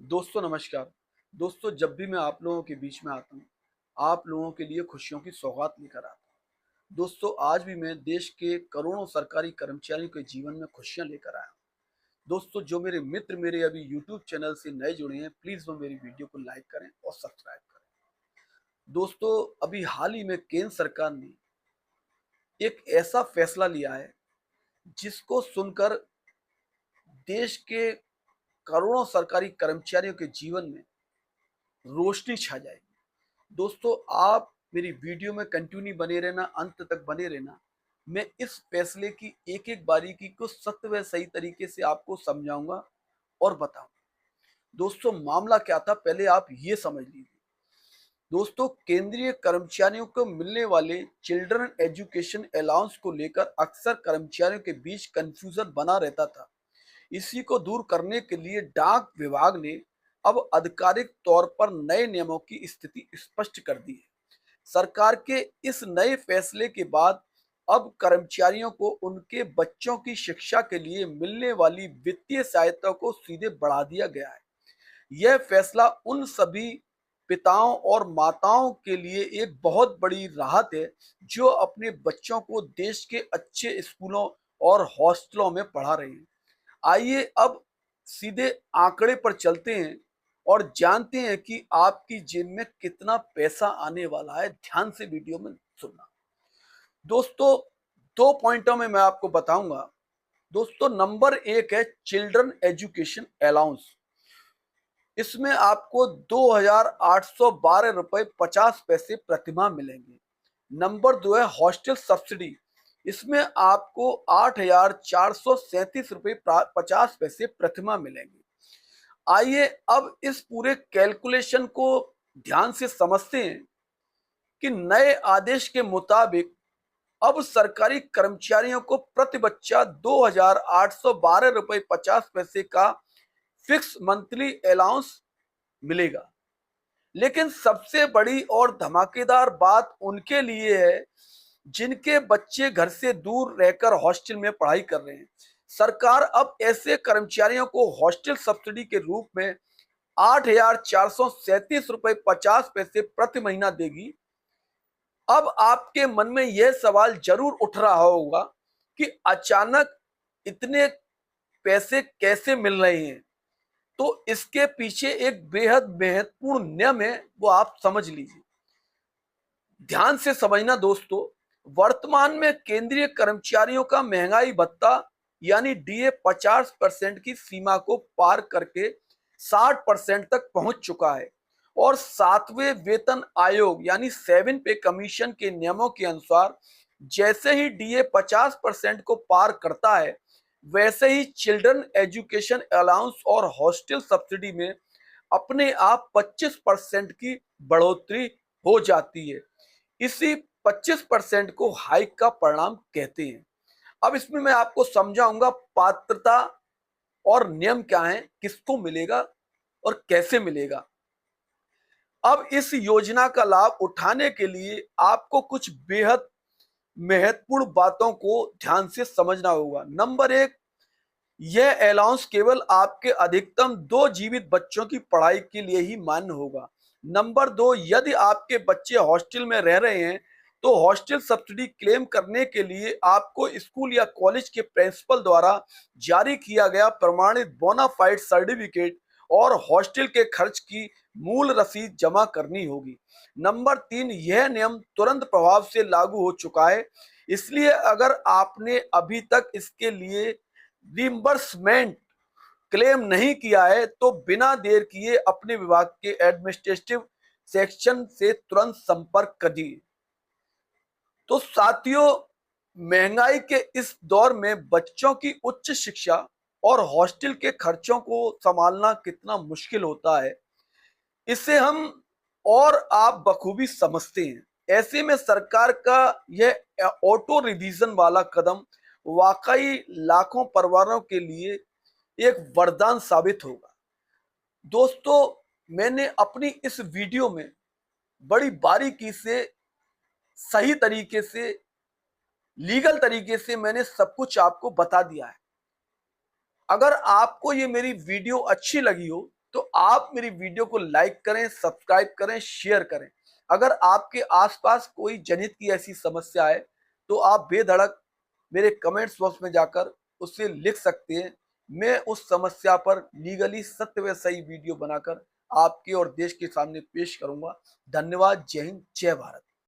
दोस्तों नमस्कार। दोस्तों जब भी मैं आप लोगों के बीच में आता हूँ, आप लोगों के लिए खुशियों की सौगात लेकर आता हूँ। दोस्तों आज भी मैं देश के करोड़ों सरकारी कर्मचारियों के जीवन में खुशियाँ लेकर आया हूँ। दोस्तों जो मेरे मित्र मेरे अभी यूट्यूब चैनल से नए जुड़े हैं, प्लीज़ वो मेरी वीडियो को लाइक करें और सब्सक्राइब करें। दोस्तों अभी हाल ही में केंद्र सरकार ने एक ऐसा फैसला लिया है जिसको सुनकर देश के करोड़ों सरकारी कर्मचारियों के जीवन में रोशनी छा जाएगी। दोस्तों आप मेरी वीडियो में कंटिन्यू बने रहना, अंत तक बने रहना। मैं इस फैसले की एक एक बारीकी को सत्य व सही तरीके से आपको समझाऊंगा और बताऊंगा। दोस्तों मामला क्या था पहले आप ये समझ लीजिए। दोस्तों केंद्रीय कर्मचारियों को मिलने वाले चिल्ड्रन एजुकेशन अलाउंस को लेकर अक्सर कर्मचारियों के बीच कंफ्यूजन बना रहता था। इसी को दूर करने के लिए डाक विभाग ने अब आधिकारिक तौर पर नए नियमों की स्थिति स्पष्ट कर दी है। सरकार के इस नए फैसले के बाद अब कर्मचारियों को उनके बच्चों की शिक्षा के लिए मिलने वाली वित्तीय सहायता को सीधे बढ़ा दिया गया है। यह फैसला उन सभी पिताओं और माताओं के लिए एक बहुत बड़ी राहत है जो अपने बच्चों को देश के अच्छे स्कूलों और हॉस्टलों में पढ़ा रहे हैं। आइए अब सीधे आंकड़े पर चलते हैं और जानते हैं कि आपकी जेब में कितना पैसा आने वाला है। ध्यान से वीडियो में सुनना। दोस्तों दो पॉइंटों में मैं आपको बताऊंगा। दोस्तों नंबर एक है चिल्ड्रन एजुकेशन अलाउंस। इसमें आपको 2,812 रुपए 50 पैसे प्रतिमाह मिलेंगे। नंबर दो है हॉस्टल सब्सिडी। इसमें आपको 8,437 रुपए 50 पैसे प्रतिमाह मिलेंगे। आइए अब इस पूरे कैलकुलेशन को ध्यान से समझते हैं कि नए आदेश के मुताबिक अब सरकारी कर्मचारियों को प्रति बच्चा 2,812 रुपए 50 पैसे का फिक्स मंथली अलाउंस मिलेगा। लेकिन सबसे बड़ी और धमाकेदार बात उनके लिए है जिनके बच्चे घर से दूर रहकर हॉस्टल में पढ़ाई कर रहे हैं। सरकार अब ऐसे कर्मचारियों को हॉस्टल सब्सिडी के रूप में 8,437 रुपए 50 पैसे प्रति महीना देगी। अब आपके मन में यह सवाल जरूर उठ रहा होगा कि अचानक इतने पैसे कैसे मिल रहे हैं। तो इसके पीछे एक बेहद महत्वपूर्ण नियम है, वो आप समझ लीजिए। ध्यान से समझना दोस्तों। वर्तमान में केंद्रीय कर्मचारियों का महंगाई भत्ता यानी डीए 50% की सीमा को पार करके 60% तक पहुंच चुका है और सातवें वेतन आयोग यानी 7 पे कमीशन के नियमों के अनुसार जैसे ही डीए 50% को पार करता है वैसे ही चिल्ड्रन एजुकेशन अलाउंस और हॉस्टल सब्सिडी में अपने आप 25% की बढ़ोतरी हो जाती है। इसी 25% को हाइक का परिणाम कहते हैं। अब इसमें मैं आपको समझाऊंगा पात्रता और नियम क्या है, किसको मिलेगा और कैसे मिलेगा। अब इस योजना का लाभ उठाने के लिए आपको कुछ बेहद महत्वपूर्ण बातों को ध्यान से समझना होगा। नंबर एक, यह अलाउंस केवल आपके अधिकतम 2 जीवित बच्चों की पढ़ाई के लिए ही मान्य होगा। नंबर दो, यदि आपके बच्चे हॉस्टल में रह रहे हैं तो हॉस्टल सब्सिडी क्लेम करने के लिए आपको स्कूल या कॉलेज के प्रिंसिपल द्वारा जारी किया गया प्रमाणित बोनाफाइड सर्टिफिकेट और हॉस्टल के खर्च की मूल रसीद जमा करनी होगी। नंबर तीन, यह नियम तुरंत प्रभाव से लागू हो चुका है, इसलिए अगर आपने अभी तक इसके लिए रिम्बर्समेंट क्लेम नहीं किया है तो बिना देर किए अपने विभाग के एडमिनिस्ट्रेटिव सेक्शन से तुरंत संपर्क करिए। तो साथियों, महंगाई के इस दौर में बच्चों की उच्च शिक्षा और हॉस्टल के खर्चों को संभालना कितना मुश्किल होता है, इसे हम और आप बखूबी समझते हैं। ऐसे में सरकार का यह ऑटो रिवीजन वाला कदम वाकई लाखों परिवारों के लिए एक वरदान साबित होगा। दोस्तों मैंने अपनी इस वीडियो में बड़ी बारीकी से, सही तरीके से, लीगल तरीके से मैंने सब कुछ आपको बता दिया है। अगर आपको ये मेरी वीडियो अच्छी लगी हो तो आप मेरी वीडियो को लाइक करें, सब्सक्राइब करें, शेयर करें। अगर आपके आसपास कोई जनहित की ऐसी समस्या है तो आप बेधड़क मेरे कमेंट्स बॉक्स में जाकर उससे लिख सकते हैं। मैं उस समस्या पर लीगली सत्य व सही वीडियो बनाकर आपके और देश के सामने पेश करूंगा। धन्यवाद। जय हिंद, जय भारत।